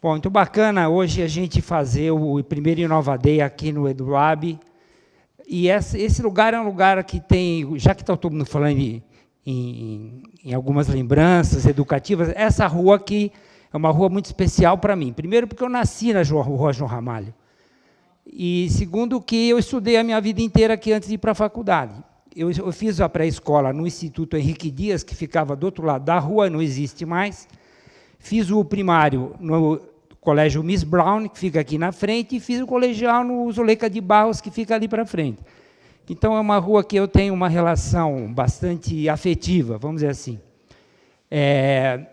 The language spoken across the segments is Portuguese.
Bom, muito bacana hoje a gente fazer o primeiro Inova Day aqui no EduLab. E esse lugar é um lugar que tem, já que está todo mundo falando em algumas lembranças educativas, essa rua aqui é uma rua muito especial para mim. Primeiro, porque eu nasci na Rua João Ramalho. E segundo, que eu estudei a minha vida inteira aqui antes de ir para a faculdade. Eu fiz a pré-escola no Instituto Henrique Dias, que ficava do outro lado da rua, não existe mais. Fiz o primário no Colégio Miss Brown, que fica aqui na frente, e fiz o colegial no Zuleika de Barros, que fica ali para frente. Então, é uma rua que eu tenho uma relação bastante afetiva, vamos dizer assim.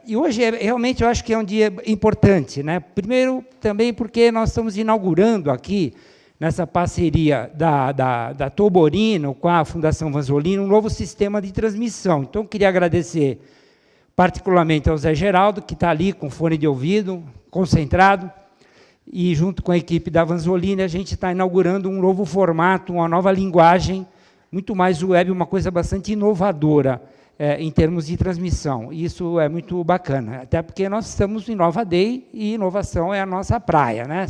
E hoje, realmente, eu acho que é um dia importante, né? Primeiro, também porque nós estamos inaugurando aqui, nessa parceria da Toborino com a Fundação Vanzolini, um novo sistema de transmissão. Então, eu queria agradecer particularmente ao Zé Geraldo, que está ali com fone de ouvido, concentrado, e junto com a equipe da Vanzolini, a gente está inaugurando um novo formato, uma nova linguagem, muito mais web, uma coisa bastante inovadora em termos de transmissão. Isso é muito bacana, até porque nós estamos em Inova Day e inovação é a nossa praia, né?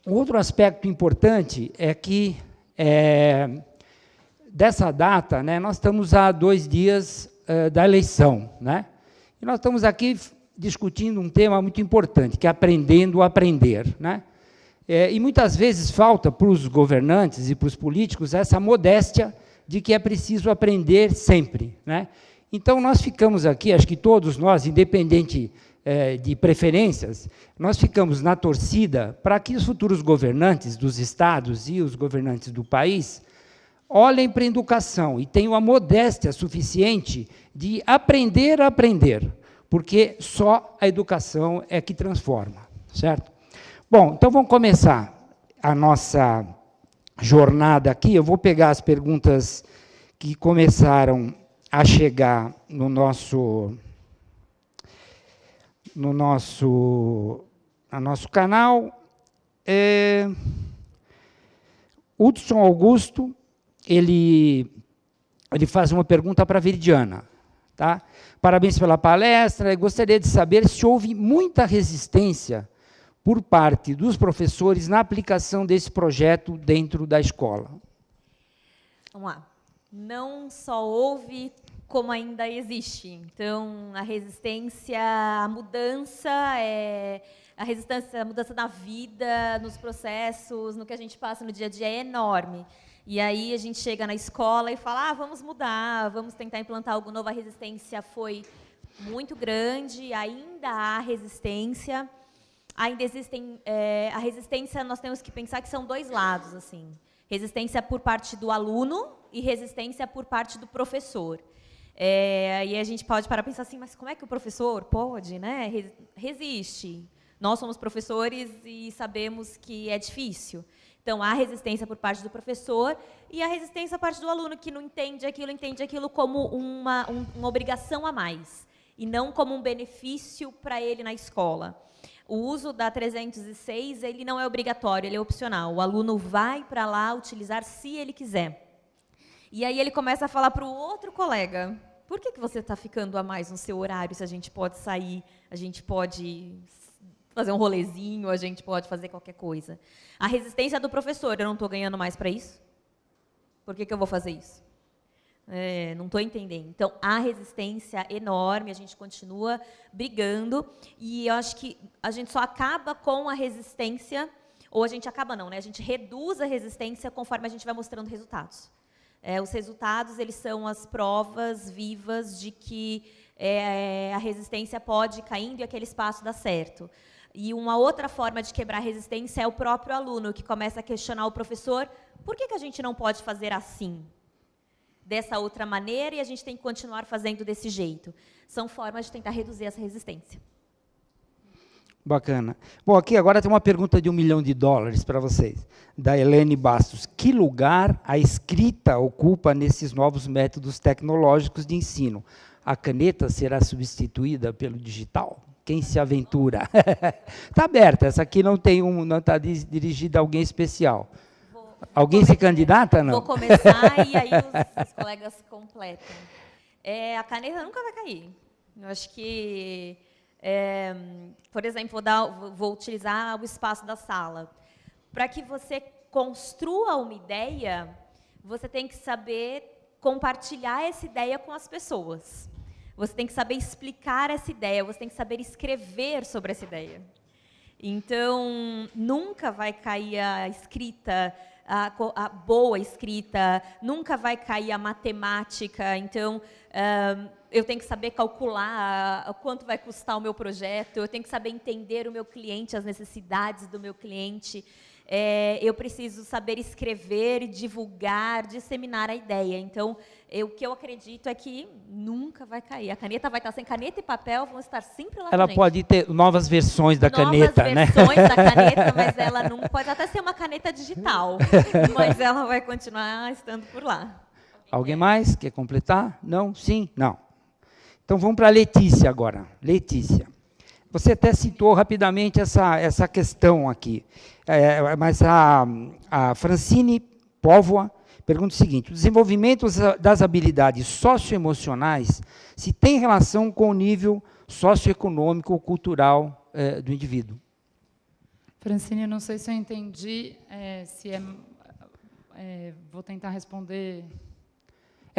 Outro aspecto importante é que, dessa data, né, nós estamos há 2 dias da eleição, né? E nós estamos aqui discutindo um tema muito importante, que é aprendendo a aprender, né? E muitas vezes falta para os governantes e para os políticos essa modéstia de que é preciso aprender sempre, né? Então, nós ficamos aqui, acho que todos nós, independente de preferências, nós ficamos na torcida para que os futuros governantes dos estados e os governantes do país olhem para a educação e tenham a modéstia suficiente de aprender a aprender, porque só a educação é que transforma, certo? Bom, então vamos começar a nossa jornada aqui. Eu vou pegar as perguntas que começaram a chegar no nosso canal. Hudson Augusto, ele faz uma pergunta para a Veridiana. Tá? Parabéns pela palestra. Eu gostaria de saber se houve muita resistência por parte dos professores na aplicação desse projeto dentro da escola. Vamos lá. Não só houve, como ainda existe. Então, a resistência à mudança, a mudança na vida, nos processos, no que a gente passa no dia a dia é enorme. E aí a gente chega na escola e fala, vamos mudar, vamos tentar implantar algo novo. A resistência foi muito grande, ainda há resistência. Ainda existem... a resistência, nós temos que pensar que são 2 lados, assim. Resistência por parte do aluno e resistência por parte do professor. E a gente pode parar e pensar assim, mas como é que o professor pode, né? Resiste. Nós somos professores e sabemos que é difícil. Então, há resistência por parte do professor e a resistência por parte do aluno, que não entende aquilo como uma obrigação a mais, e não como um benefício para ele na escola. O uso da 306, ele não é obrigatório, ele é opcional. O aluno vai para lá utilizar se ele quiser. E aí ele começa a falar para o outro colega, por que você está ficando a mais no seu horário, se a gente pode sair, a gente pode fazer um rolezinho, a gente pode fazer qualquer coisa. A resistência do professor, eu não estou ganhando mais para isso? Por que eu vou fazer isso? Não estou entendendo. Então, há resistência enorme, a gente continua brigando, e eu acho que a gente só acaba com a resistência, ou a gente acaba não, né? A gente reduz a resistência conforme a gente vai mostrando resultados. Os resultados, eles são as provas vivas de que a resistência pode ir caindo e aquele espaço dá certo. E uma outra forma de quebrar a resistência é o próprio aluno, que começa a questionar o professor, por que a gente não pode fazer assim? Dessa outra maneira, e a gente tem que continuar fazendo desse jeito. São formas de tentar reduzir essa resistência. Bacana. Bom, aqui agora tem uma pergunta de $1 milhão para vocês, da Helene Bastos. Que lugar a escrita ocupa nesses novos métodos tecnológicos de ensino? A caneta será substituída pelo digital? Quem se aventura? Está aberta, essa aqui não está dirigida a alguém especial. Alguém se candidata, não? Vou começar e aí os colegas completam. A caneta nunca vai cair. Eu acho que Por exemplo, vou utilizar o espaço da sala. Para que você construa uma ideia, você tem que saber compartilhar essa ideia com as pessoas. Você tem que saber explicar essa ideia, você tem que saber escrever sobre essa ideia. Então, nunca vai cair a escrita, a boa escrita, nunca vai cair a matemática. Então, eu tenho que saber calcular quanto vai custar o meu projeto, eu tenho que saber entender o meu cliente, as necessidades do meu cliente. Eu preciso saber escrever, divulgar, disseminar a ideia. Então, o que eu acredito é que nunca vai cair. A caneta vai estar sem caneta e papel, vão estar sempre lá. Ela pode ter novas versões da caneta, né? Novas versões da caneta, mas ela não pode até ser uma caneta digital, mas ela vai continuar estando por lá. Alguém mais quer completar? Não? Sim? Não. Então, vamos para a Letícia agora. Letícia. Você até citou rapidamente essa questão aqui, mas a Francine Póvoa pergunta o seguinte: o desenvolvimento das habilidades socioemocionais se tem relação com o nível socioeconômico ou cultural do indivíduo? Francine, não sei se eu entendi, vou tentar responder.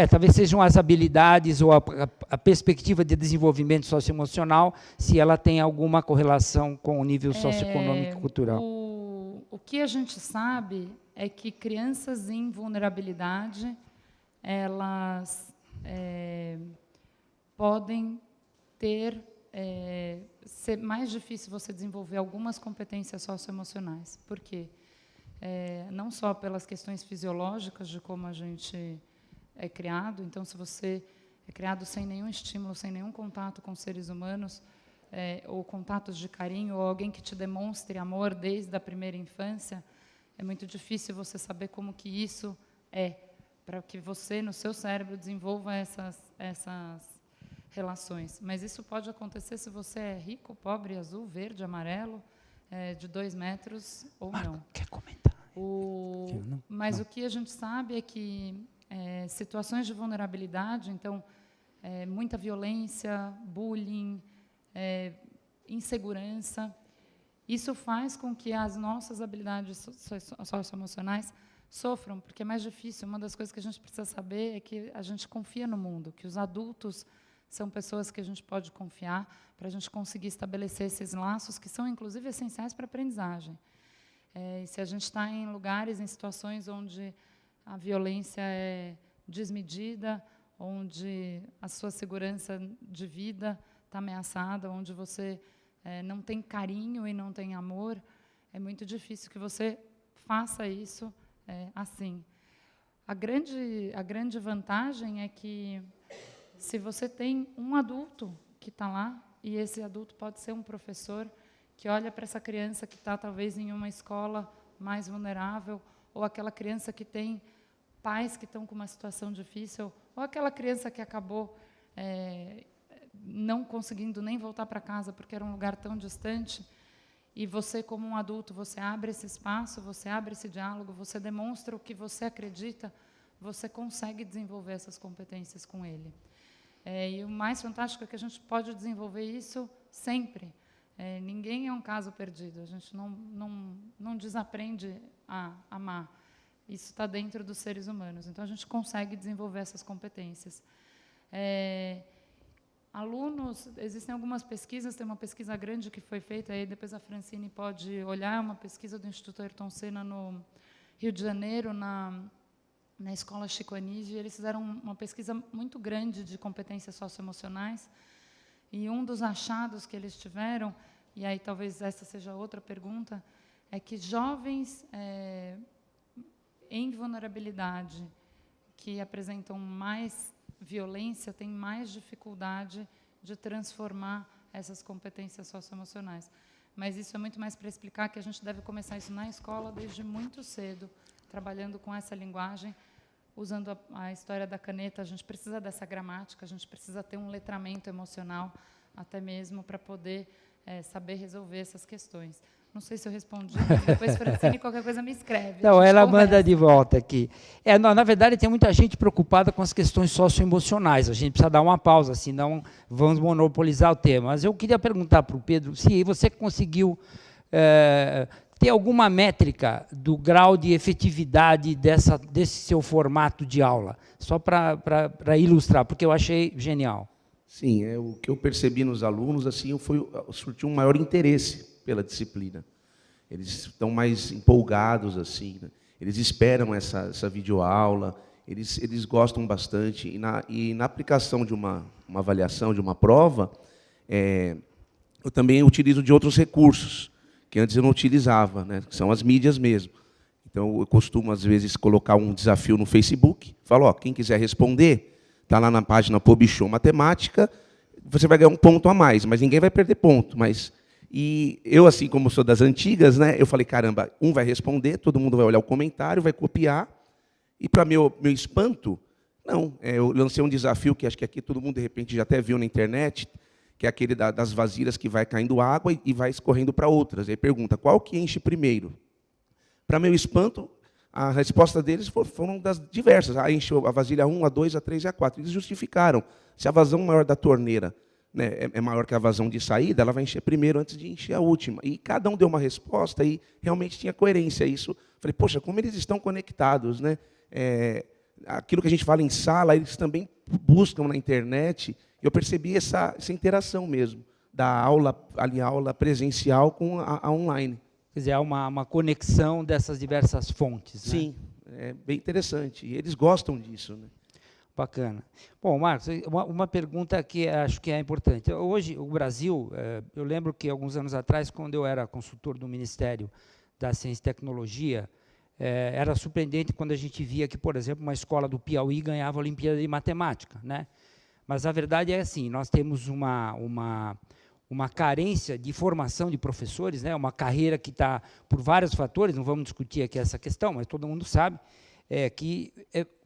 Talvez sejam as habilidades ou a perspectiva de desenvolvimento socioemocional, se ela tem alguma correlação com o nível socioeconômico e cultural. O que a gente sabe é que crianças em vulnerabilidade, elas podem ser mais difícil você desenvolver algumas competências socioemocionais. Por quê? Não só pelas questões fisiológicas de como a gente é criado. Então, se você é criado sem nenhum estímulo, sem nenhum contato com seres humanos, ou contatos de carinho, ou alguém que te demonstre amor desde a primeira infância, é muito difícil você saber como que isso para que você, no seu cérebro, desenvolva essas relações. Mas isso pode acontecer se você é rico, pobre, azul, verde, amarelo, de 2 metros ou não. Quer comentar? Mas o que a gente sabe é que situações de vulnerabilidade, então, muita violência, bullying, insegurança, isso faz com que as nossas habilidades socioemocionais sofram, porque é mais difícil. Uma das coisas que a gente precisa saber é que a gente confia no mundo, que os adultos são pessoas que a gente pode confiar para a gente conseguir estabelecer esses laços que são, inclusive, essenciais para a aprendizagem. E se a gente está em lugares, em situações onde a violência é desmedida, onde a sua segurança de vida está ameaçada, onde você não tem carinho e não tem amor, é muito difícil que você faça isso assim. A grande vantagem é que, se você tem um adulto que está lá, e esse adulto pode ser um professor que olha para essa criança que está, talvez, em uma escola mais vulnerável, ou aquela criança que tem pais que estão com uma situação difícil, ou aquela criança que acabou não conseguindo nem voltar para casa porque era um lugar tão distante, e você, como um adulto, você abre esse espaço, você abre esse diálogo, você demonstra o que você acredita, você consegue desenvolver essas competências com ele. E o mais fantástico é que a gente pode desenvolver isso sempre. Ninguém é um caso perdido, a gente não desaprende a amar. Isso está dentro dos seres humanos, então a gente consegue desenvolver essas competências. Alunos, existem algumas pesquisas, tem uma pesquisa grande que foi feita, aí depois a Francine pode olhar, uma pesquisa do Instituto Ayrton Senna no Rio de Janeiro, na Escola Chico Anísio, eles fizeram uma pesquisa muito grande de competências socioemocionais, e um dos achados que eles tiveram, e aí talvez essa seja outra pergunta, é que jovens em vulnerabilidade, que apresentam mais violência, têm mais dificuldade de transformar essas competências socioemocionais. Mas isso é muito mais para explicar que a gente deve começar isso na escola desde muito cedo, trabalhando com essa linguagem, usando a história da caneta. A gente precisa dessa gramática, a gente precisa ter um letramento emocional, até mesmo para poder saber resolver essas questões. Não sei se eu respondi, mas depois, Francine, qualquer coisa me escreve. Não, ela conversa. manda de volta aqui. Na verdade, tem muita gente preocupada com as questões socioemocionais. A gente precisa dar uma pausa, senão vamos monopolizar o tema. Mas eu queria perguntar para o Pedro se você conseguiu ter alguma métrica do grau de efetividade desse seu formato de aula, só para ilustrar, porque eu achei genial. Sim, o que eu percebi nos alunos assim, surtiu um maior interesse pela disciplina. Eles estão mais empolgados, assim, né? Eles esperam essa videoaula, eles gostam bastante. E na aplicação de uma avaliação, de uma prova, eu também utilizo de outros recursos, que antes eu não utilizava, né? Que são as mídias mesmo. Então, eu costumo, às vezes, colocar um desafio no Facebook, falo, quem quiser responder, está lá na página PubShow Matemática, você vai ganhar um ponto a mais, mas ninguém vai perder ponto. E eu, assim como sou das antigas, né, eu falei, caramba, um vai responder, todo mundo vai olhar o comentário, vai copiar, e, para meu espanto, não. Eu lancei um desafio, que acho que aqui todo mundo, de repente, já até viu na internet, que é aquele das vasilhas que vai caindo água e vai escorrendo para outras. Aí pergunta, qual que enche primeiro? Para meu espanto, a resposta deles foram das diversas. Encheu a vasilha 1, a 2, a 3 e a 4. Eles justificaram. Se a vazão maior da torneira, né, é maior que a vazão de saída, ela vai encher primeiro antes de encher a última. E cada um deu uma resposta e realmente tinha coerência. Isso, falei, poxa, como eles estão conectados, né? Aquilo que a gente fala em sala, eles também buscam na internet. Eu percebi essa interação mesmo, da aula presencial com a online. Quer dizer, há uma conexão dessas diversas fontes. Sim, né? É bem interessante. E eles gostam disso, né? Bacana. Bom, Marcos, uma pergunta que acho que é importante. Hoje, o Brasil, eu lembro que alguns anos atrás, quando eu era consultor do Ministério da Ciência e Tecnologia, era surpreendente quando a gente via que, por exemplo, uma escola do Piauí ganhava a Olimpíada de Matemática, né? Mas a verdade é assim, nós temos uma carência de formação de professores, né? Uma carreira que está, por vários fatores, não vamos discutir aqui essa questão, mas todo mundo sabe, que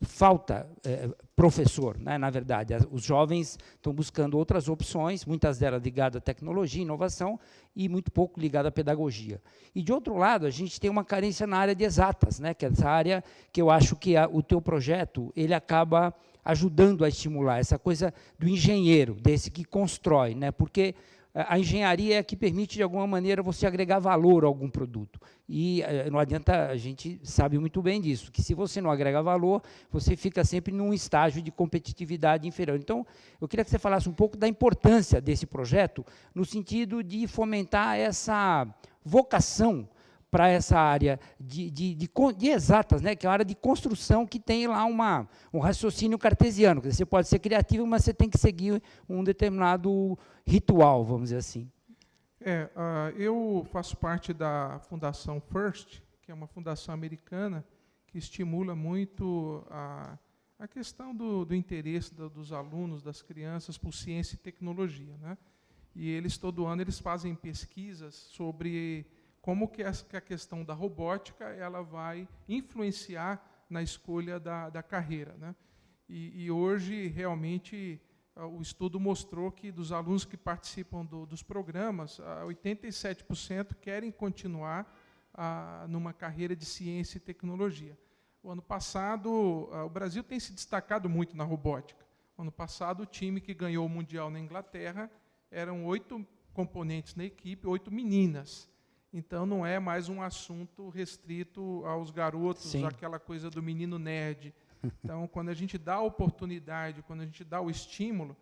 falta professor, né? Na verdade. Os jovens estão buscando outras opções, muitas delas ligadas à tecnologia, inovação, e muito pouco ligadas à pedagogia. E, de outro lado, a gente tem uma carência na área de exatas, né? Que é essa área que eu acho que o teu projeto ele acaba ajudando a estimular, essa coisa do engenheiro, desse que constrói, né? Porque a engenharia é a que permite, de alguma maneira, você agregar valor a algum produto. E não adianta, a gente sabe muito bem disso, que se você não agrega valor, você fica sempre num estágio de competitividade inferior. Então, eu queria que você falasse um pouco da importância desse projeto, no sentido de fomentar essa vocação para essa área de exatas, né, que é a área de construção, que tem lá um raciocínio cartesiano. Quer dizer, você pode ser criativo, mas você tem que seguir um determinado ritual, vamos dizer assim. Eu faço parte da Fundação FIRST, que é uma fundação americana que estimula muito a questão do interesse dos alunos, das crianças, por ciência e tecnologia, né? E eles, todo ano, eles fazem pesquisas sobre como que a questão da robótica ela vai influenciar na escolha da carreira, né? E hoje, realmente, o estudo mostrou que dos alunos que participam dos programas, 87% querem continuar numa carreira de ciência e tecnologia. O ano passado, o Brasil tem se destacado muito na robótica. O ano passado, o time que ganhou o Mundial na Inglaterra eram 8 componentes na equipe, 8 meninas. Então, não é mais um assunto restrito aos garotos, Sim. aquela coisa do menino nerd. Então, quando a gente dá a oportunidade, quando a gente dá o estímulo,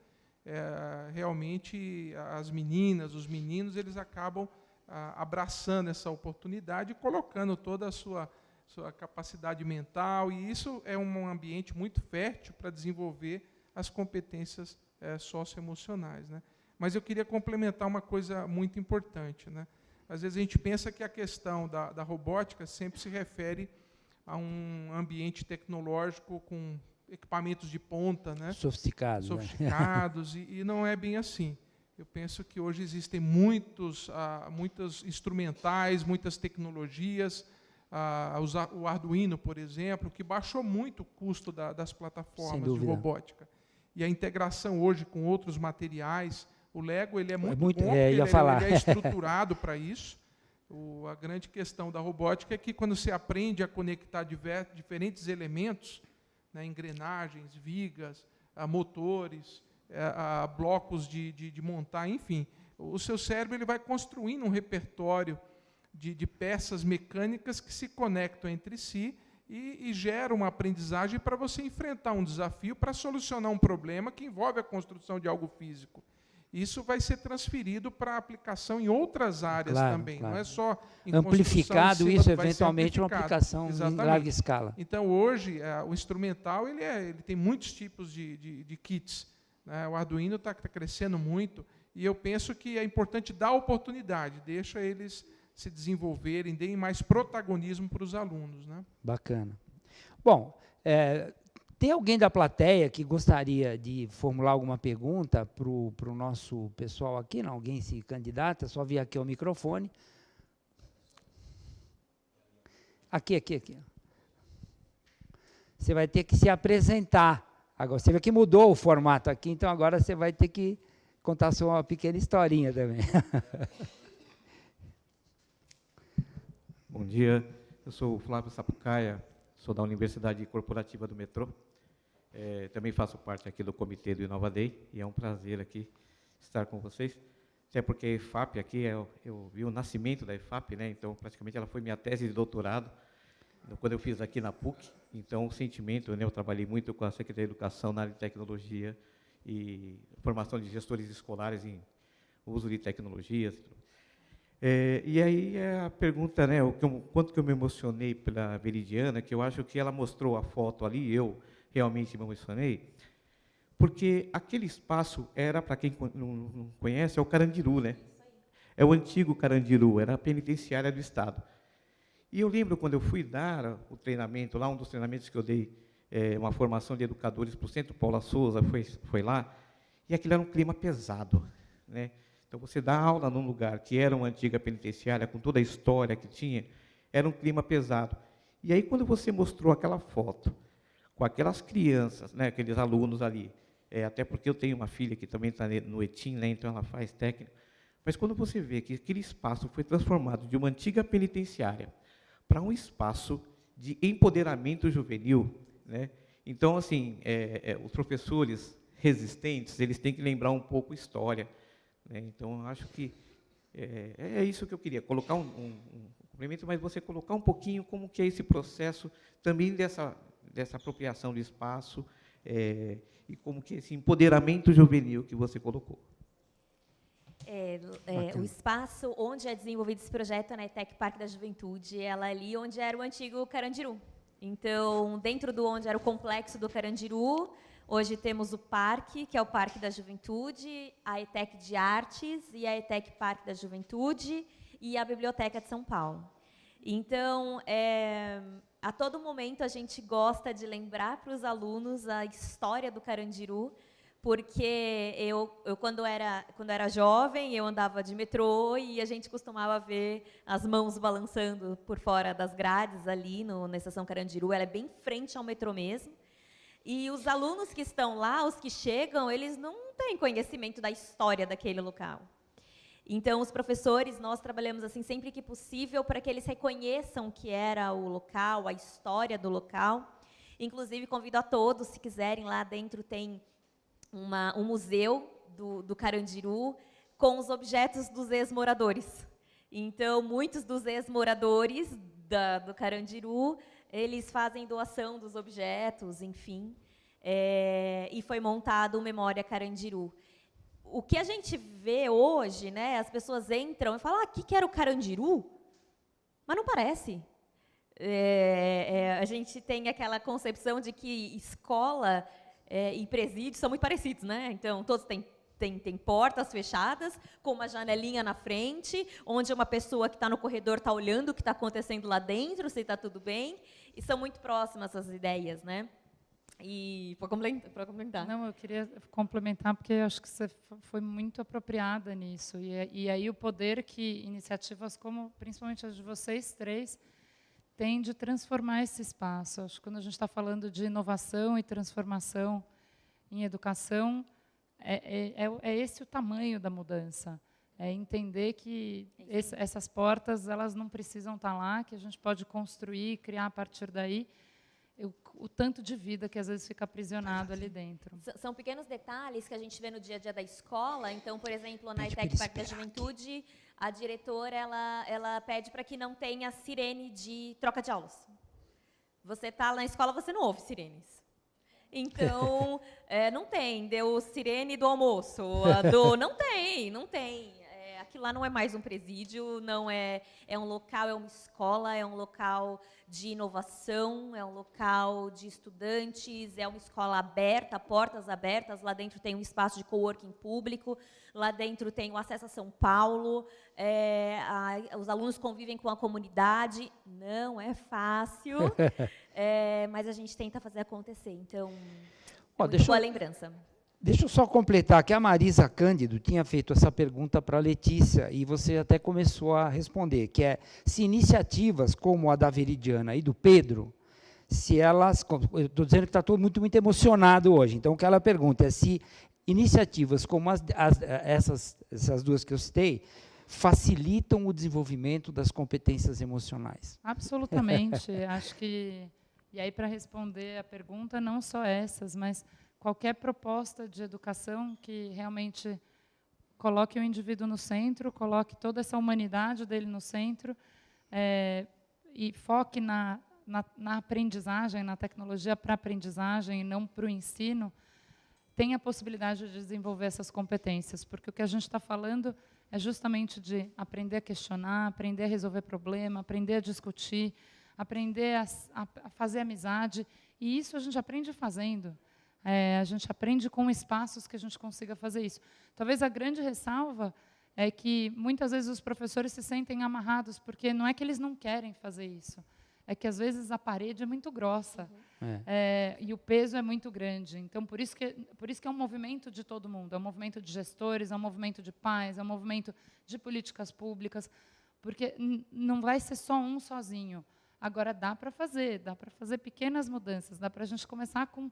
realmente as meninas, os meninos, eles acabam abraçando essa oportunidade e colocando toda a sua capacidade mental, e isso é um ambiente muito fértil para desenvolver as competências socioemocionais, né? Mas eu queria complementar uma coisa muito importante, né? Às vezes a gente pensa que a questão da robótica sempre se refere a um ambiente tecnológico com equipamentos de ponta, né? Sofisticados, e não é bem assim. Eu penso que hoje existem muitos instrumentais, muitas tecnologias, o Arduino, por exemplo, que baixou muito o custo das plataformas de robótica. E a integração hoje com outros materiais, o Lego ele é muito bom, porque ele é estruturado para isso. A grande questão da robótica é que quando você aprende a conectar diferentes elementos, né, engrenagens, vigas, motores, a blocos de montar, enfim, o seu cérebro ele vai construindo um repertório de peças mecânicas que se conectam entre si e gera uma aprendizagem para você enfrentar um desafio, para solucionar um problema que envolve a construção de algo físico. Isso vai ser transferido para aplicação em outras áreas também, não é só em amplificado isso, vai ser eventualmente, uma amplificado. aplicação em larga escala. Então, hoje, o instrumental ele tem muitos tipos de kits, né? O Arduino está crescendo muito, e eu penso que é importante dar oportunidade, deixa eles se desenvolverem, deem mais protagonismo para os alunos, né? Bacana. Bom, tem alguém da plateia que gostaria de formular alguma pergunta para o nosso pessoal aqui? Não? Alguém se candidata? É só vir aqui ao microfone. Aqui. Você vai ter que se apresentar. Agora, você vê que mudou o formato aqui, então agora você vai ter que contar só uma pequena historinha também. Bom dia, eu sou o Flávio Sapucaia, sou da Universidade Corporativa do Metrô. Também faço parte aqui do comitê do InovaDay, e é um prazer aqui estar com vocês. Até porque a EFAP aqui, eu vi o nascimento da EFAP, né? Então praticamente ela foi minha tese de doutorado, quando eu fiz aqui na PUC. Então o sentimento, né? Eu trabalhei muito com a Secretaria de Educação na área de tecnologia e formação de gestores escolares em uso de tecnologias. E aí a pergunta, né? Quanto que eu me emocionei pela Veridiana, que eu acho que ela mostrou a foto ali, eu realmente me emocionei, porque aquele espaço era, para quem não conhece, é o Carandiru, né? É o antigo Carandiru, era a penitenciária do Estado. E eu lembro quando eu fui dar o treinamento, lá um dos treinamentos que eu dei, uma formação de educadores para o Centro Paula Souza, foi lá, e aquilo era um clima pesado, né? Então, você dá aula num lugar que era uma antiga penitenciária, com toda a história que tinha, era um clima pesado. E aí, quando você mostrou aquela foto, com aquelas crianças, né, aqueles alunos ali, até porque eu tenho uma filha que também está no ETIM, né, então ela faz técnico, mas quando você vê que aquele espaço foi transformado de uma antiga penitenciária para um espaço de empoderamento juvenil, né, então, assim, os professores resistentes, eles têm que lembrar um pouco história, né, então, eu acho que é isso que eu queria, colocar um complemento, mas você colocar um pouquinho como que é esse processo também dessa apropriação do espaço e como que esse empoderamento juvenil que você colocou. O espaço onde é desenvolvido esse projeto é na ETEC Parque da Juventude, ela é ali onde era o antigo Carandiru. Então, dentro do onde era o complexo do Carandiru, hoje temos o parque, que é o Parque da Juventude, a ETEC de Artes e a ETEC Parque da Juventude e a Biblioteca de São Paulo. Então, a todo momento a gente gosta de lembrar para os alunos a história do Carandiru, porque eu quando era jovem, eu andava de metrô e a gente costumava ver as mãos balançando por fora das grades ali na estação Carandiru, ela é bem frente ao metrô mesmo. E os alunos que estão lá, os que chegam, eles não têm conhecimento da história daquele local. Então, os professores, nós trabalhamos assim sempre que possível para que eles reconheçam o que era o local, a história do local. Inclusive, convido a todos, se quiserem, lá dentro tem um museu do Carandiru com os objetos dos ex-moradores. Então, muitos dos ex-moradores do Carandiru, eles fazem doação dos objetos, enfim, e foi montado o Memória Carandiru. O que a gente vê hoje, né, as pessoas entram e falam, aqui que era o Carandiru, mas não parece. A gente tem aquela concepção de que escola e presídio são muito parecidos, né? Então, todos têm portas fechadas, com uma janelinha na frente, onde uma pessoa que está no corredor está olhando o que está acontecendo lá dentro, se está tudo bem, e são muito próximas essas ideias, né? E para complementar. Não, eu queria complementar, porque eu acho que você foi muito apropriada nisso. E aí o poder que iniciativas como, principalmente as de vocês três, têm de transformar esse espaço. Acho que quando a gente está falando de inovação e transformação em educação, é esse o tamanho da mudança. É entender que essas portas, elas não precisam estar lá, que a gente pode construir, criar a partir daí o tanto de vida que às vezes fica aprisionado ali dentro. São pequenos detalhes que a gente vê no dia a dia da escola. Então, por exemplo, na Pede pra ITEC ele Parque da esperar Juventude, a diretora ela pede para que não tenha sirene de troca de aulas. Você está na escola, você não ouve sirenes. Então, não tem. Deu sirene do almoço. Não tem. Aquilo lá não é mais um presídio, não é um local, é uma escola, é um local de inovação, é um local de estudantes, é uma escola aberta, portas abertas. Lá dentro tem um espaço de coworking público, lá dentro tem o acesso a São Paulo, os alunos convivem com a comunidade. Não é fácil, mas a gente tenta fazer acontecer. Então, muito boa lembrança. Deixa eu só completar que a Marisa Cândido tinha feito essa pergunta para a Letícia, e você até começou a responder, que é se iniciativas como a da Veridiana e do Pedro, se elas... Eu estou dizendo que está todo muito emocionado hoje, então o que ela pergunta é se iniciativas como essas duas que eu citei facilitam o desenvolvimento das competências emocionais. Absolutamente. Acho que... E aí, para responder a pergunta, não só essas, mas... qualquer proposta de educação que realmente coloque o indivíduo no centro, coloque toda essa humanidade dele no centro, e foque na aprendizagem, na tecnologia para a aprendizagem e não para o ensino, tem a possibilidade de desenvolver essas competências, porque o que a gente está falando é justamente de aprender a questionar, aprender a resolver problema, aprender a discutir, aprender a fazer amizade, e isso a gente aprende fazendo. A gente aprende com espaços que a gente consiga fazer isso. Talvez a grande ressalva é que, muitas vezes, os professores se sentem amarrados, porque não é que eles não querem fazer isso, é que, às vezes, a parede é muito grossa, e o peso é muito grande. Então, por isso que é um movimento de todo mundo, é um movimento de gestores, é um movimento de pais, é um movimento de políticas públicas, porque não vai ser só um sozinho. Agora, dá para fazer pequenas mudanças, dá para a gente começar com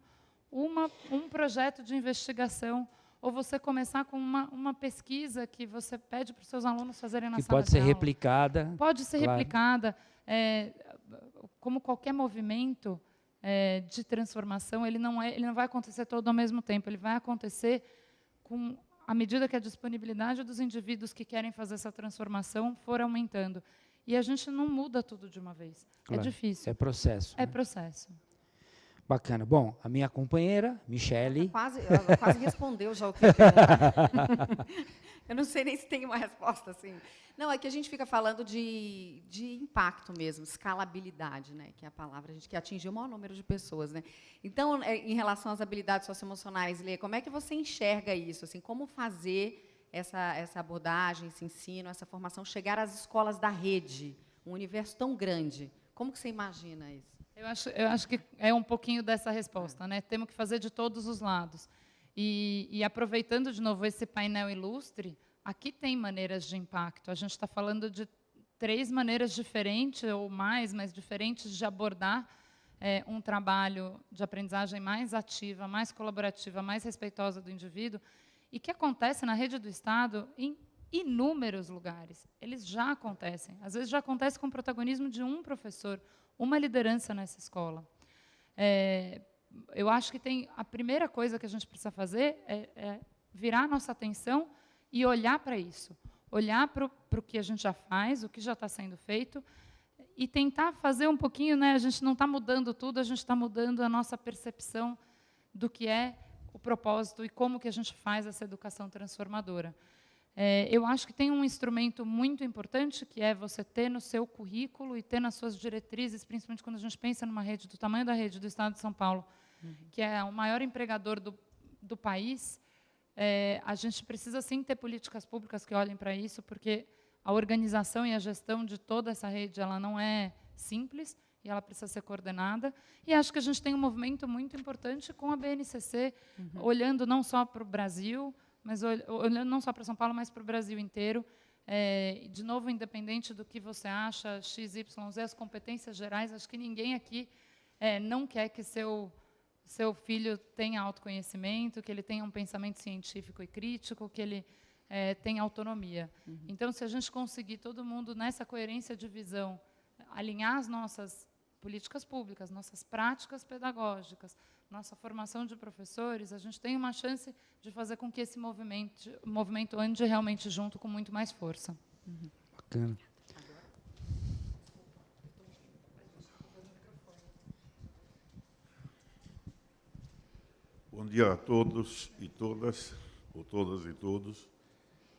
um projeto de investigação, ou você começar com uma pesquisa que você pede para os seus alunos fazerem na sala de aula. Que pode ser replicada. Pode ser replicada. Como qualquer movimento de transformação, ele não vai acontecer todo ao mesmo tempo, ele vai acontecer à medida que a disponibilidade dos indivíduos que querem fazer essa transformação for aumentando. E a gente não muda tudo de uma vez. Claro, é difícil. É processo. É processo. Bacana. Bom, a minha companheira, Michele... Ela quase respondeu já o que eu ia perguntar. Eu não sei nem se tem uma resposta assim. Não, é que a gente fica falando de impacto mesmo, escalabilidade, né, que é a palavra, a gente quer atingir o maior número de pessoas, né? Então, em relação às habilidades socioemocionais, Lê, como é que você enxerga isso? Assim, como fazer essa abordagem, esse ensino, essa formação chegar às escolas da rede, um universo tão grande? Como que você imagina isso? Eu acho que é um pouquinho dessa resposta, né? Temos que fazer de todos os lados. E aproveitando de novo esse painel ilustre, aqui tem maneiras de impacto. A gente está falando de 3 maneiras diferentes, ou mais, mas diferentes, de abordar um trabalho de aprendizagem mais ativa, mais colaborativa, mais respeitosa do indivíduo, e que acontece na rede do Estado em inúmeros lugares. Eles já acontecem. Às vezes já acontece com o protagonismo de um professor, uma liderança nessa escola. Eu acho que a primeira coisa que a gente precisa fazer é virar a nossa atenção e olhar para isso. Olhar para o que a gente já faz, o que já está sendo feito, e tentar fazer um pouquinho, né? A gente não está mudando tudo, a gente está mudando a nossa percepção do que é o propósito e como que a gente faz essa educação transformadora. Eu acho que tem um instrumento muito importante, que é você ter no seu currículo e ter nas suas diretrizes, principalmente quando a gente pensa numa rede do tamanho da rede do Estado de São Paulo, que é o maior empregador do país. A gente precisa, sim, ter políticas públicas que olhem para isso, porque a organização e a gestão de toda essa rede ela não é simples, e ela precisa ser coordenada. E acho que a gente tem um movimento muito importante com a BNCC, olhando não só para o Brasil, mas olhando não só para São Paulo, mas para o Brasil inteiro. De novo, independente do que você acha, X, Y, Z, as competências gerais, acho que ninguém aqui não quer que seu filho tenha autoconhecimento, que ele tenha um pensamento científico e crítico, que ele tem autonomia. Então, se a gente conseguir todo mundo nessa coerência de visão, alinhar as nossas políticas públicas, nossas práticas pedagógicas, nossa formação de professores, a gente tem uma chance de fazer com que esse movimento ande realmente junto com muito mais força. Bacana. Bom dia a todos e todas, ou todas e todos.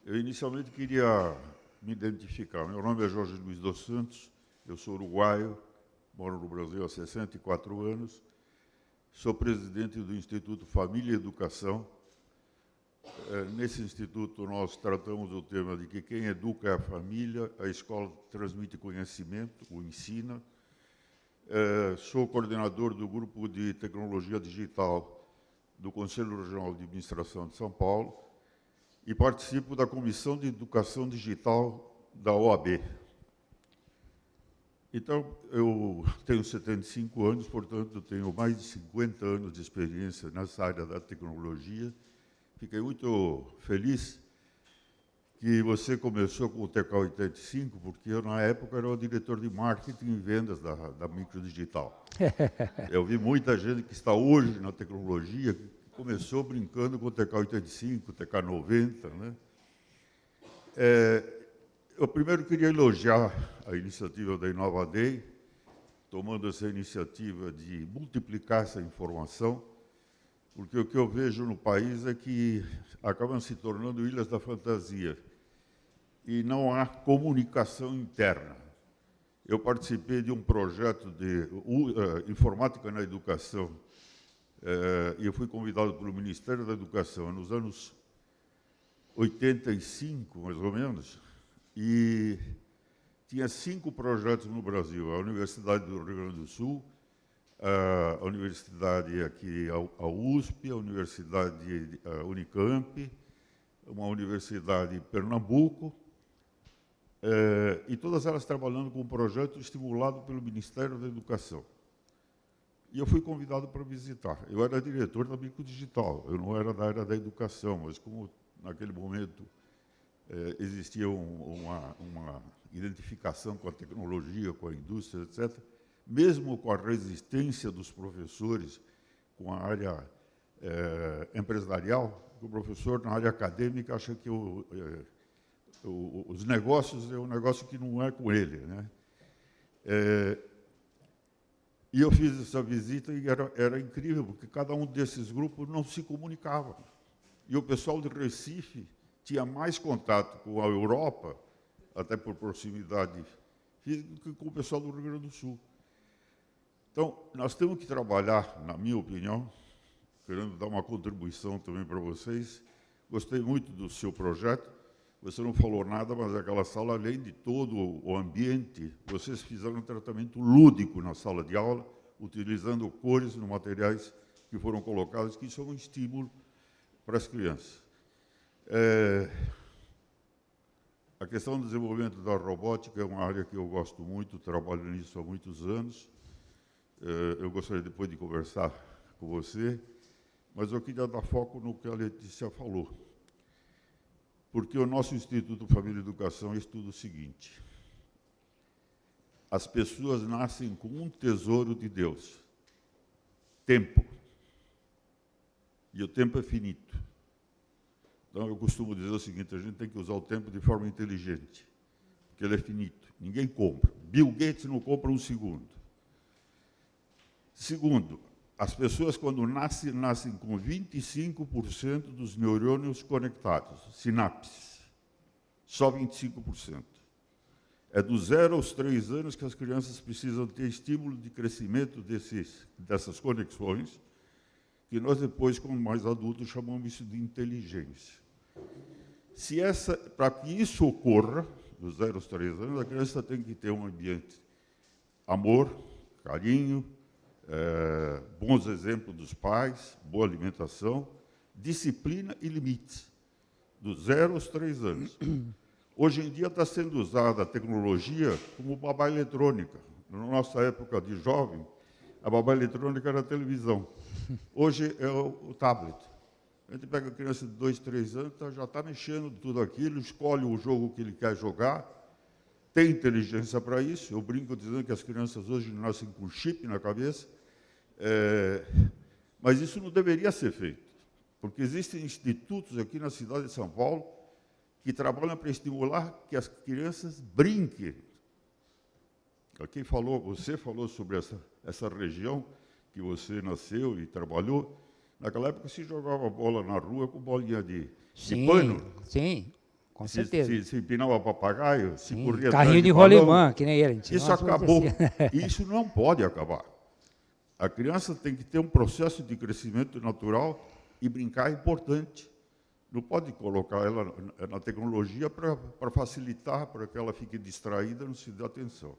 Eu inicialmente queria me identificar. Meu nome é Jorge Luiz dos Santos, eu sou uruguaio, moro no Brasil há 64 anos, sou presidente do Instituto Família e Educação. Nesse instituto nós tratamos o tema de que quem educa é a família, a escola transmite conhecimento, o ensina. Sou coordenador do grupo de tecnologia digital do Conselho Regional de Administração de São Paulo e participo da Comissão de Educação Digital da OAB. Então, eu tenho 75 anos, portanto, tenho mais de 50 anos de experiência nessa área da tecnologia. Fiquei muito feliz que você começou com o TK85, porque eu, na época, era o diretor de marketing e vendas da Microdigital. Eu vi muita gente que está hoje na tecnologia, que começou brincando com o TK85, TK90, né? Eu primeiro queria elogiar a iniciativa da Inova Day, tomando essa iniciativa de multiplicar essa informação, porque o que eu vejo no país é que acabam se tornando ilhas da fantasia e não há comunicação interna. Eu participei de um projeto de informática na educação e eu fui convidado pelo Ministério da Educação nos anos 85, mais ou menos, e tinha 5 projetos no Brasil: a Universidade do Rio Grande do Sul, a Universidade aqui, a USP, a Universidade Unicamp, uma universidade em Pernambuco, e todas elas trabalhando com um projeto estimulado pelo Ministério da Educação. E eu fui convidado para visitar. Eu era diretor da Microdigital, eu não era da área da educação, mas como naquele momento existia uma identificação com a tecnologia, com a indústria, etc., mesmo com a resistência dos professores com a área empresarial, o professor na área acadêmica acha que os negócios é um negócio que não é com ele, né? E eu fiz essa visita e era incrível, porque cada um desses grupos não se comunicava. E o pessoal de Recife tinha mais contato com a Europa, até por proximidade física, do que com o pessoal do Rio Grande do Sul. Então, nós temos que trabalhar, na minha opinião, querendo dar uma contribuição também para vocês. Gostei muito do seu projeto. Você não falou nada, mas aquela sala, além de todo o ambiente, vocês fizeram um tratamento lúdico na sala de aula, utilizando cores nos materiais que foram colocados, que isso é um estímulo para as crianças. A questão do desenvolvimento da robótica é uma área que eu gosto muito, trabalho nisso há muitos anos. Eu gostaria depois de conversar com você, mas eu queria dar foco no que a Letícia falou. Porque o nosso Instituto Família e Educação estuda o seguinte: as pessoas nascem com um tesouro de Deus, tempo. E o tempo é finito. Então, eu costumo dizer o seguinte: a gente tem que usar o tempo de forma inteligente, porque ele é finito, ninguém compra. Bill Gates não compra um segundo. Segundo, as pessoas, quando nascem com 25% dos neurônios conectados, sinapses, só 25%. É dos 0 aos 3 anos que as crianças precisam ter estímulo de crescimento dessas conexões, que nós depois, como mais adultos, chamamos isso de inteligência. Para que isso ocorra, dos 0 aos 3 anos, a criança tem que ter um ambiente, amor, carinho, bons exemplos dos pais, boa alimentação, disciplina e limites, dos 0 aos 3 anos. Hoje em dia está sendo usada a tecnologia como babá eletrônica. Na nossa época de jovem, a babá eletrônica era a televisão. Hoje é o tablet. A gente pega a criança de 2, 3 anos, já está mexendo tudo aquilo, escolhe o jogo que ele quer jogar, tem inteligência para isso. Eu brinco dizendo que as crianças hoje nascem com chip na cabeça, mas isso não deveria ser feito, porque existem institutos aqui na cidade de São Paulo que trabalham para estimular que as crianças brinquem. Aqui você falou sobre essa região que você nasceu e trabalhou. Naquela época se jogava bola na rua com bolinha de pano. Sim, com certeza. Se empinava papagaio, se corria carrinho de rolemã, que nem ele. Isso acabou. Isso não pode acabar. A criança tem que ter um processo de crescimento natural e brincar é importante. Não pode colocar ela na tecnologia para facilitar, para que ela fique distraída, não se dê atenção.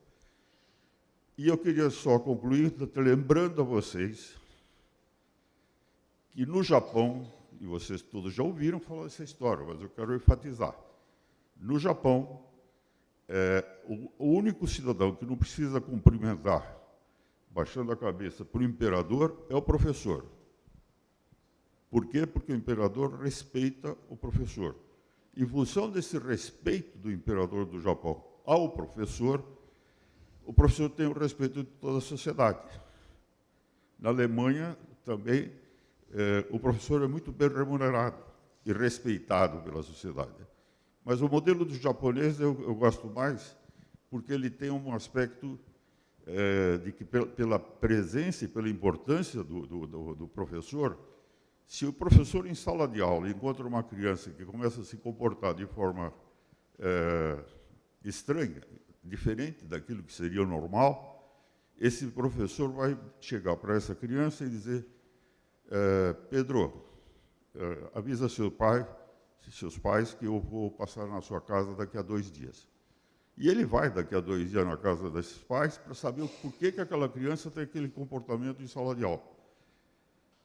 E eu queria só concluir lembrando a vocês que no Japão, e vocês todos já ouviram falar dessa história, mas eu quero enfatizar. No Japão, o único cidadão que não precisa cumprimentar, baixando a cabeça para o imperador, é o professor. Por quê? Porque o imperador respeita o professor. Em função desse respeito do imperador do Japão ao professor, o professor tem o respeito de toda a sociedade. Na Alemanha, também, o professor é muito bem remunerado e respeitado pela sociedade. Mas o modelo do japonês eu gosto mais, porque ele tem um aspecto de que, pela presença e pela importância do professor, se o professor em sala de aula encontra uma criança que começa a se comportar de forma estranha, diferente daquilo que seria o normal, esse professor vai chegar para essa criança e dizer: Pedro, avisa seus pais que eu vou passar na sua casa daqui a 2 dias. E ele vai daqui a 2 dias na casa desses pais para saber por que aquela criança tem aquele comportamento em sala de aula.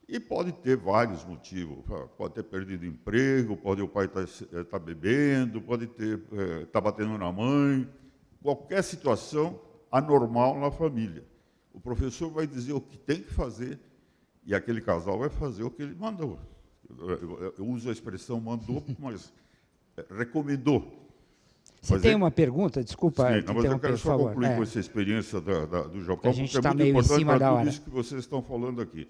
E pode ter vários motivos. Pode ter perdido emprego, pode o pai estar bebendo, pode estar batendo na mãe. Qualquer situação anormal na família. O professor vai dizer o que tem que fazer e aquele casal vai fazer o que ele mandou. Eu uso a expressão mandou, mas recomendou. Você tem uma pergunta? Desculpa. Sim, mas eu quero só concluir com essa experiência do Japão, a gente porque é está muito meio em importante cima da para tudo hora. isso que vocês estão falando aqui.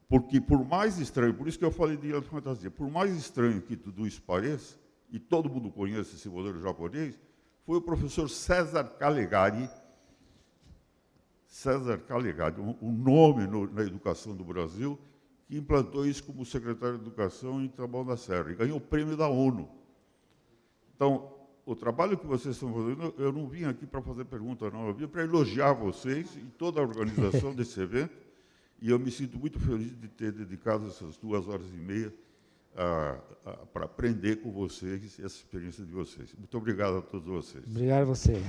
Porque, por mais estranho, por isso que eu falei de fantasia, por mais estranho que tudo isso pareça, e todo mundo conhece esse modelo japonês, foi o professor César Calegari, um nome na educação do Brasil, que implantou isso como secretário de Educação em Taboão da Serra, e ganhou o prêmio da ONU. Então, o trabalho que vocês estão fazendo, eu não vim aqui para fazer pergunta, não, eu vim para elogiar vocês e toda a organização desse evento, e eu me sinto muito feliz de ter dedicado essas 2h30 para aprender com vocês essa experiência de vocês. Muito obrigado a todos vocês. Obrigado a você.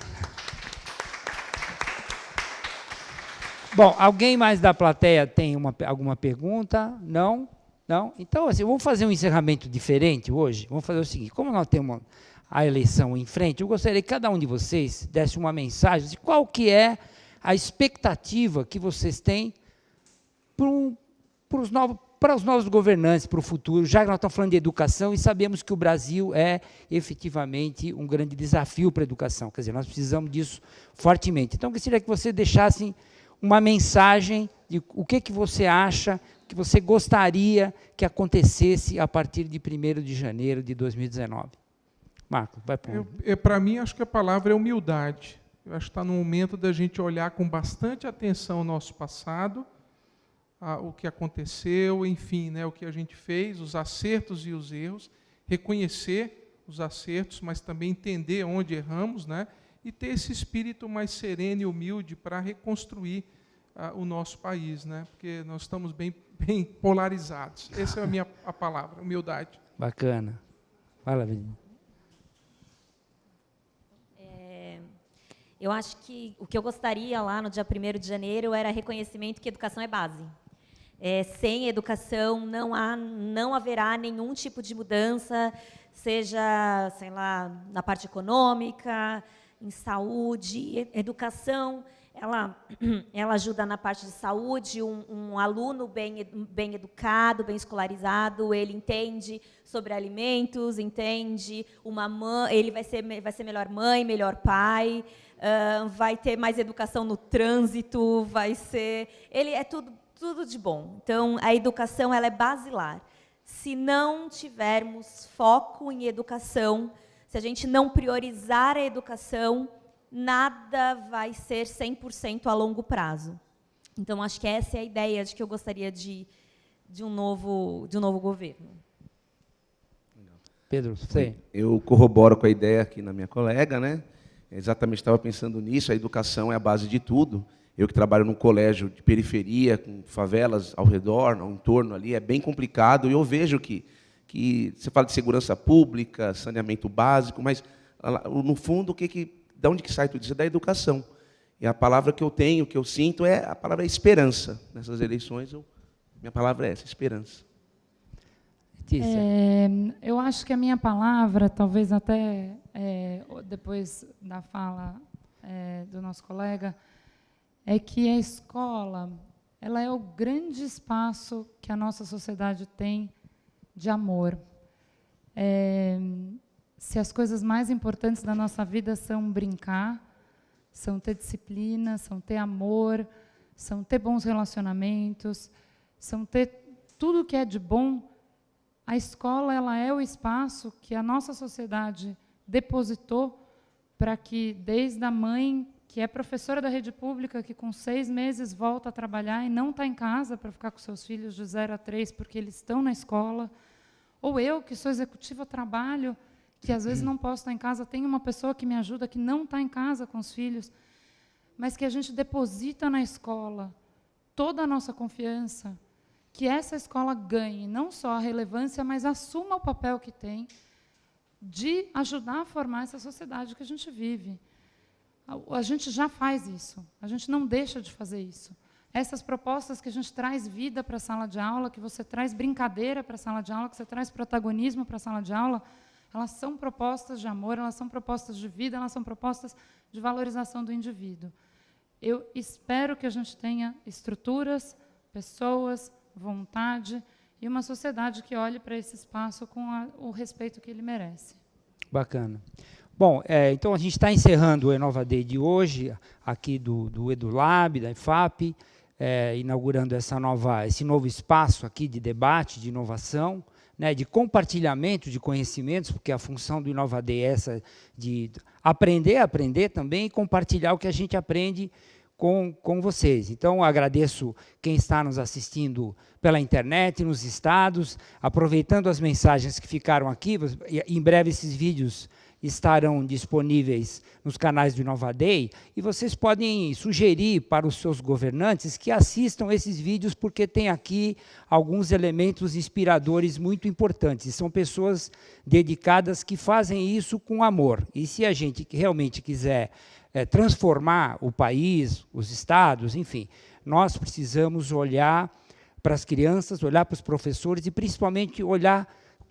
Bom, alguém mais da plateia tem alguma pergunta? Não? Não? Então, assim, vamos fazer um encerramento diferente hoje. Vamos fazer o seguinte, como nós temos a eleição em frente, eu gostaria que cada um de vocês desse uma mensagem de qual que é a expectativa que vocês têm para os novos governantes, para o futuro, já que nós estamos falando de educação e sabemos que o Brasil é efetivamente um grande desafio para a educação, quer dizer, nós precisamos disso fortemente. Então, eu gostaria que vocês deixassem uma mensagem de o que você acha, que você gostaria que acontecesse a partir de 1º de janeiro de 2019. Marco, vai para Para mim, acho que a palavra é humildade. Eu acho que está no momento da gente olhar com bastante atenção o nosso passado, o que aconteceu, enfim, né, o que a gente fez, os acertos e os erros, reconhecer os acertos, mas também entender onde erramos, né, e ter esse espírito mais sereno e humilde para reconstruir o nosso país, né, porque nós estamos bem polarizados. Essa é a palavra, humildade. Bacana. Fala, Virginia. Eu acho que o que eu gostaria lá no dia 1º de janeiro era reconhecimento que educação é base. Sem educação não haverá nenhum tipo de mudança, seja, sei lá, na parte econômica, em saúde. Educação ela ajuda na parte de saúde, um aluno bem educado, bem escolarizado, ele entende sobre alimentos, entende uma mãe, ele vai ser melhor mãe, melhor pai, vai ter mais educação no trânsito, ele é tudo de bom. Então, a educação ela é basilar. Se não tivermos foco em educação, se a gente não priorizar a educação, nada vai ser 100% a longo prazo. Então, acho que essa é a ideia de que eu gostaria de um novo governo. Pedro, você. Eu corroboro com a ideia aqui na minha colega, né? Exatamente, estava pensando nisso, a educação é a base de tudo. Eu que trabalho num colégio de periferia, com favelas ao redor, ao entorno ali, é bem complicado, e eu vejo que você fala de segurança pública, saneamento básico, mas, no fundo, de onde que sai tudo isso? É da educação. E a palavra que eu tenho, que eu sinto, a palavra é esperança. Nessas eleições, minha palavra é essa, esperança. Eu acho que a minha palavra, talvez até depois da fala do nosso colega, é que a escola ela é o grande espaço que a nossa sociedade tem de amor. Se as coisas mais importantes da nossa vida são brincar, são ter disciplina, são ter amor, são ter bons relacionamentos, são ter tudo que é de bom, a escola ela é o espaço que a nossa sociedade depositou para que, desde a mãe, que é professora da rede pública, que com 6 meses volta a trabalhar e não está em casa para ficar com seus filhos de 0 a 3 porque eles estão na escola, ou eu, que sou executiva, trabalho, que às vezes não posso estar em casa, tem uma pessoa que me ajuda, que não está em casa com os filhos, mas que a gente deposita na escola toda a nossa confiança, que essa escola ganhe não só a relevância, mas assuma o papel que tem de ajudar a formar essa sociedade que a gente vive. A gente já faz isso, a gente não deixa de fazer isso. Essas propostas que a gente traz vida para a sala de aula, que você traz brincadeira para a sala de aula, que você traz protagonismo para a sala de aula, elas são propostas de amor, elas são propostas de vida, elas são propostas de valorização do indivíduo. Eu espero que a gente tenha estruturas, pessoas, vontade e uma sociedade que olhe para esse espaço com o respeito que ele merece. Bacana. Bom, então a gente está encerrando o Enova Day de hoje, aqui do EduLab, da IFAP, inaugurando esse novo espaço aqui de debate, de inovação, né, de compartilhamento de conhecimentos, porque a função do Enova Day é essa de aprender também e compartilhar o que a gente aprende com vocês. Então, agradeço quem está nos assistindo pela internet, nos estados, aproveitando as mensagens que ficaram aqui, em breve esses vídeos estarão disponíveis nos canais do Enova Day, e vocês podem sugerir para os seus governantes que assistam esses vídeos, porque tem aqui alguns elementos inspiradores muito importantes. São pessoas dedicadas que fazem isso com amor. E se a gente realmente quiser transformar o país, os estados, enfim, nós precisamos olhar para as crianças, olhar para os professores e, principalmente, olhar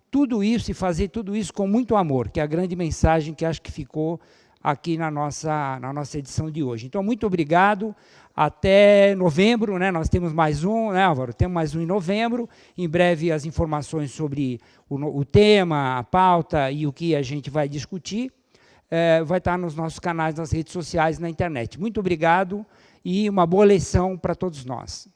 tudo isso e fazer tudo isso com muito amor, que é a grande mensagem que acho que ficou aqui na nossa edição de hoje. Então, muito obrigado. Até novembro, né? Nós temos mais um, né, Álvaro? Temos mais um em novembro. Em breve, as informações sobre o tema, a pauta e o que a gente vai discutir vai estar nos nossos canais, nas redes sociais, na internet. Muito obrigado e uma boa eleição para todos nós.